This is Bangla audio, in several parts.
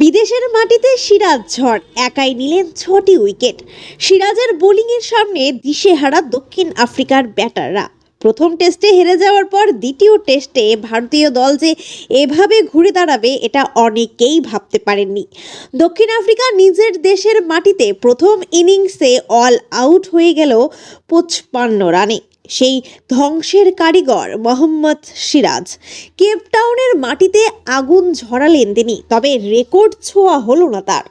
বিদেশের মাটিতে সিরাজ ঝড় একাই নিলেন ৬টি উইকেট। সিরাজের বোলিংয়ের সামনে দিশেহারা দক্ষিণ আফ্রিকার ব্যাটাররা। প্রথম টেস্টে হেরে যাওয়ার পর দ্বিতীয় টেস্টে ভারতীয় দল যে এভাবে ঘুরে দাঁড়াবে এটা অনেকেই ভাবতে পারেননি। দক্ষিণ আফ্রিকা নিজের দেশের মাটিতে প্রথম ইনিংসে অল আউট হয়ে গেল ৫৫ রানে। সেই ধ্বংসের কারিগর মোহাম্মদ সিরাজ কেপটাউনের মাটিতে আগুন ঝরালেন তিনি, তবে রেকর্ড ছোঁয়া হলো না তার।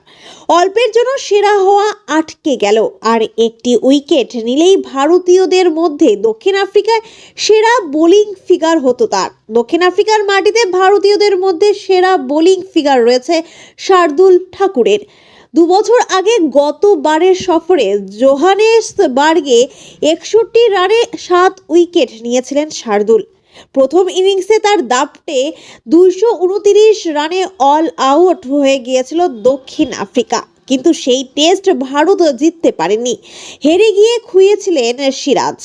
অল্পের জন্য সেরা হওয়া আটকে গেল, আর একটি উইকেট নিলেই ভারতীয়দের মধ্যে দক্ষিণ আফ্রিকায় সেরা বোলিং ফিগার হতো তার। দক্ষিণ আফ্রিকার মাটিতে ভারতীয়দের মধ্যে সেরা বোলিং ফিগার রয়েছে শার্দুল ঠাকুরের। 2 বছর আগে গতবারের সফরে জোহানেসবার্গে 61 রানে 7 উইকেট নিয়েছিলেন শার্দুল। প্রথম ইনিংসে তার দাপটে 229 রানে অল আউট হয়ে গিয়েছিল দক্ষিণ আফ্রিকা, কিন্তু সেই টেস্ট ভারত জিততে পারেনি। হেরে গিয়ে খুইয়েছিলেন সিরাজ।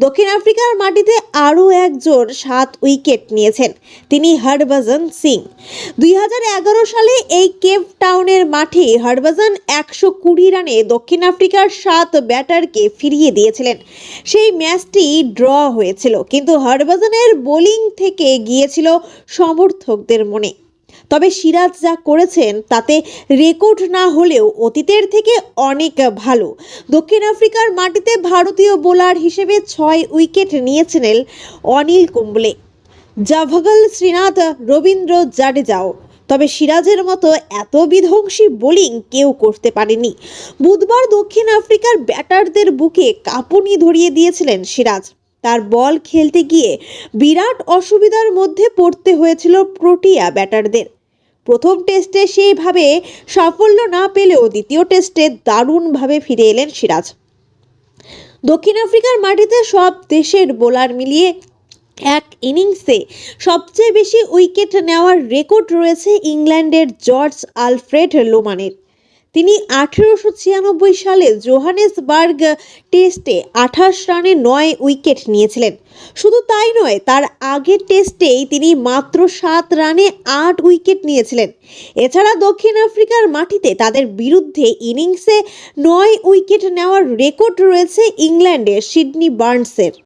দক্ষিণ আফ্রিকার মাটিতে আরও একজন 7 উইকেট নিয়েছেন, তিনি হরভজন সিং। 2011 সালে এই কেপ টাউনের মাঠে হরভজন 120 রানে দক্ষিণ আফ্রিকার 7 ব্যাটারকে ফিরিয়ে দিয়েছিলেন। সেই ম্যাচটি ড্র হয়েছিল, কিন্তু হরভজনের বোলিং থেকে গিয়েছিল সমর্থকদের মনে। তবে সিরাজ যা করেছেন তাতে রেকর্ড না হলেও অতীতের থেকে অনেক ভালো। দক্ষিণ আফ্রিকার মাটিতে ভারতীয় বোলার হিসেবে 6 উইকেট নিয়েছিলেন অনিল কুম্বলে, জাভগল শ্রীনাথ, রবীন্দ্র জাডেজাও। তবে সিরাজের মতো এত বিধ্বংসী বোলিং কেউ করতে পারেনি। বুধবার দক্ষিণ আফ্রিকার ব্যাটারদের বুকে কাঁপুনি ধরিয়ে দিয়েছিলেন সিরাজ। তার বল খেলতে গিয়ে বিরাট অসুবিধার মধ্যে পড়তে হয়েছিল প্রোটিয়া ব্যাটারদের। প্রথম টেস্টে সেইভাবে সাফল্য না পেলেও দ্বিতীয় টেস্টে দারুণভাবে ফিরে এলেন সিরাজ। দক্ষিণ আফ্রিকার মাটিতে সব দেশের বোলার মিলিয়ে এক ইনিংসে সবচেয়ে বেশি উইকেট নেওয়ার রেকর্ড রয়েছে ইংল্যান্ডের জর্জ আলফ্রেড লোমানের। তিনি 1896 সালে জোহানেসবার্গ টেস্টে 28 রানে 9 উইকেট নিয়েছিলেন। শুধু তাই নয়, তার আগের টেস্টেই তিনি মাত্র 7 রানে 8 উইকেট নিয়েছিলেন। এছাড়া দক্ষিণ আফ্রিকার মাটিতে তাদের বিরুদ্ধে ইনিংসে 9 উইকেট নেওয়ার রেকর্ড রয়েছে ইংল্যান্ডের সিডনি বার্নসের।